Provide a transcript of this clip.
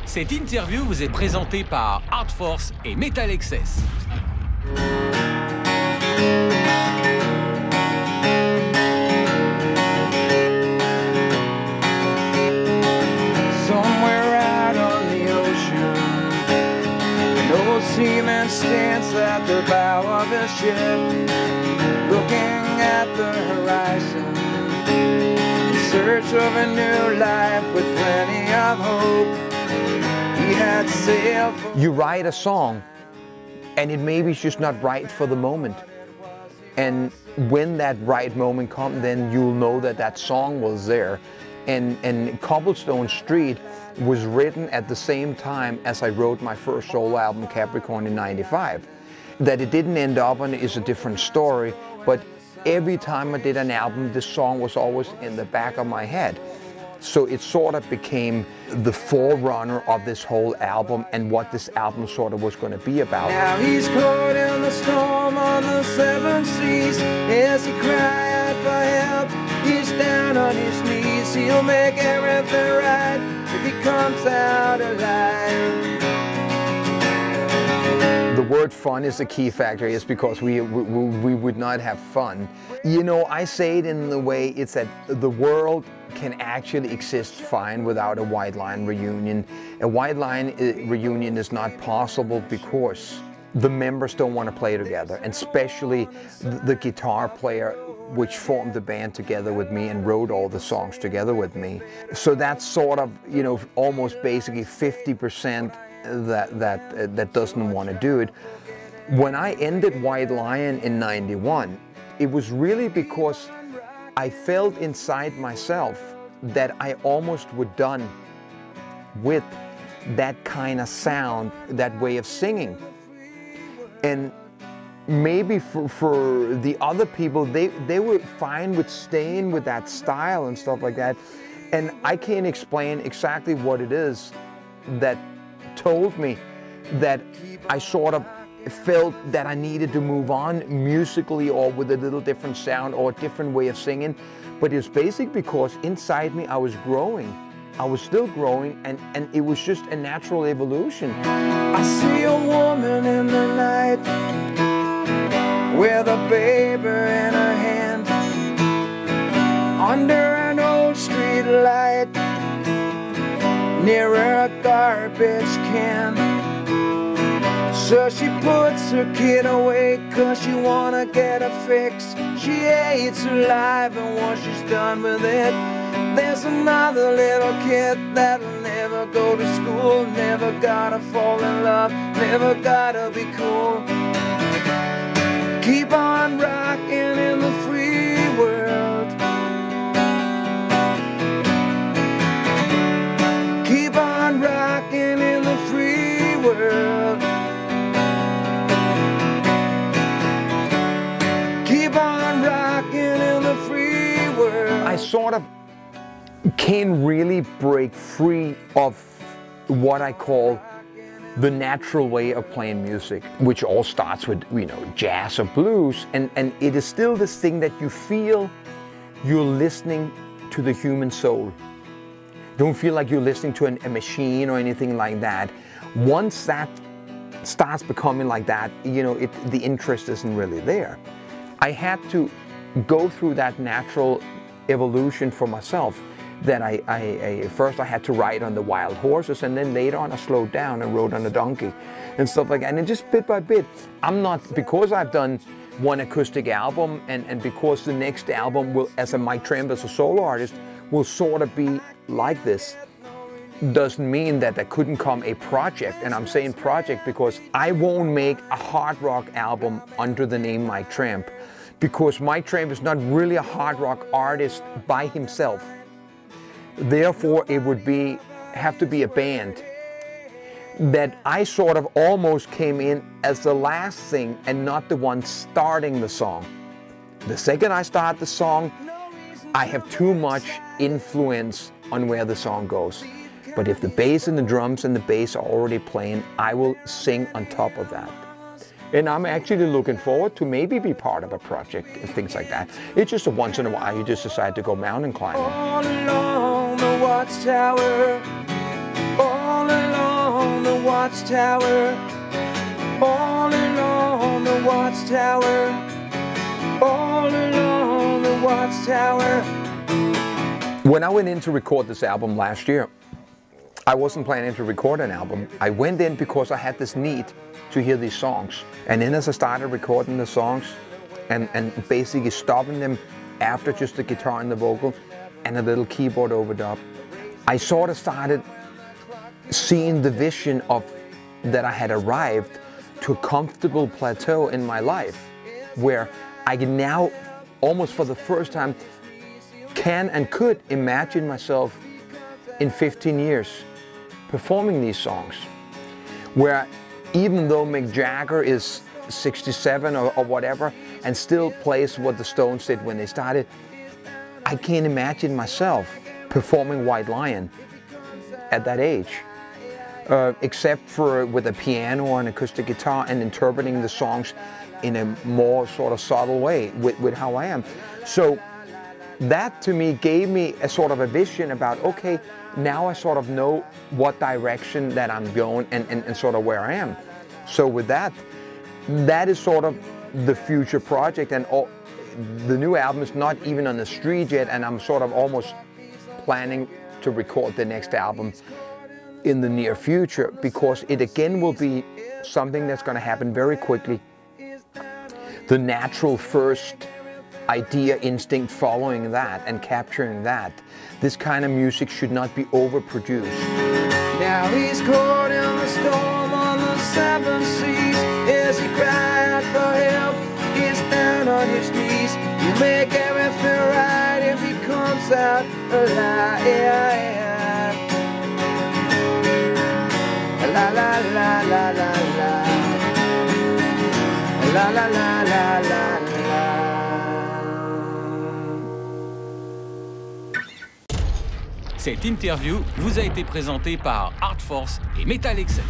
Cette interview vous est présentée par Art Force et Metalxs. Seaman stands at the bow of his ship, looking at the horizon, in search of a new life with plenty of hope. He had sailed for... You write a song, and it maybe is just not right for the moment. And when that right moment comes, then you'll know that that song was there. And Cobblestone Street was written at the same time as I wrote my first solo album, Capricorn, in '95. That it didn't end up on is a different story, but every time I did an album, this song was always in the back of my head. So it sort of became the forerunner of this whole album and what this album sort of was going to be about. Now he's caught in the storm on the seven seas. As he cried for help, he's down on his knees. He'll make everything right if he comes out alive. The word fun is a key factor, is because we would not have fun. You know, I say it in the way it's that the world can actually exist fine without a White Line reunion. A White Line reunion is not possible because the members don't want to play together, and especially the guitar player, which formed the band together with me and wrote all the songs together with me. So that's sort of, you know, almost basically 50% that doesn't want to do it. When I ended White Lion in '91, it was really because I felt inside myself that I almost were done with that kind of sound, that way of singing. And maybe for the other people, they were fine with staying with that style and stuff like that. And I can't explain exactly what it is that told me that I sort of felt that I needed to move on musically or with a little different sound or a different way of singing. But it was basically because inside me I was growing. I was still growing, and it was just a natural evolution. I see a woman in the night with a baby in her hand, under an old street light, near a garbage can. So she puts her kid away 'cause she wanna get a fix. She hates her life, and once she's done with it, there's another little kid that'll never go to school, never gotta fall in love, never gotta be cool. Keep on rocking in the free world. Keep on rocking in the free world. Keep on rocking in the free world. I sort of can really break free of what I call the natural way of playing music, which all starts with, you know, jazz or blues, and it is still this thing that you feel you're listening to the human soul. Don't feel like you're listening to a machine or anything like that. Once that starts becoming like that, you know, the interest isn't really there. I had to go through that natural evolution for myself. That first I had to ride on the wild horses, and then later on I slowed down and rode on a donkey and stuff like that. And then just bit by bit, I'm not, because I've done one acoustic album and because the next album will, as a Mike Tramp, as a solo artist, will sort of be like this, doesn't mean that there couldn't come a project. And I'm saying project because I won't make a hard rock album under the name Mike Tramp, because Mike Tramp is not really a hard rock artist by himself. Therefore, it would have to be a band that I sort of almost came in as the last thing and not the one starting the song. The second I start the song, I have too much influence on where the song goes. But if the bass and the drums and the bass are already playing, I will sing on top of that. And I'm actually looking forward to maybe be part of a project and things like that. It's just a once in a while you just decide to go mountain climbing. All along the watchtower, all along watchtower, all along the watchtower, all along the watchtower. When I went in to record this album last year, I wasn't planning to record an album. I went in because I had this need to hear these songs. And then as I started recording the songs and basically stopping them after just the guitar and the vocal and a little keyboard overdub, I sort of started seeing the vision of that I had arrived to a comfortable plateau in my life where I can now, almost for the first time, can and could imagine myself in 15 years performing these songs, where even though Mick Jagger is 67 or whatever and still plays what the Stones did when they started, I can't imagine myself performing White Lion at that age, except for with a piano or an acoustic guitar and interpreting the songs in a more sort of subtle way with how I am. So that to me gave me a sort of a vision about, okay, now I sort of know what direction that I'm going and sort of where I am. So with that, that is sort of the future project, and the new album is not even on the street yet, and I'm sort of almost planning to record the next album in the near future, because it again will be something that's going to happen very quickly. The natural first idea, instinct, following that and capturing that. This kind of music should not be overproduced. Now he's caught in the storm on the seven seas. As he cried for help, he's down on his knees. You make everything right if he comes out alive. La la la la la la. La la la la la la. Cette interview vous a été présentée par Art Force et Metalxs.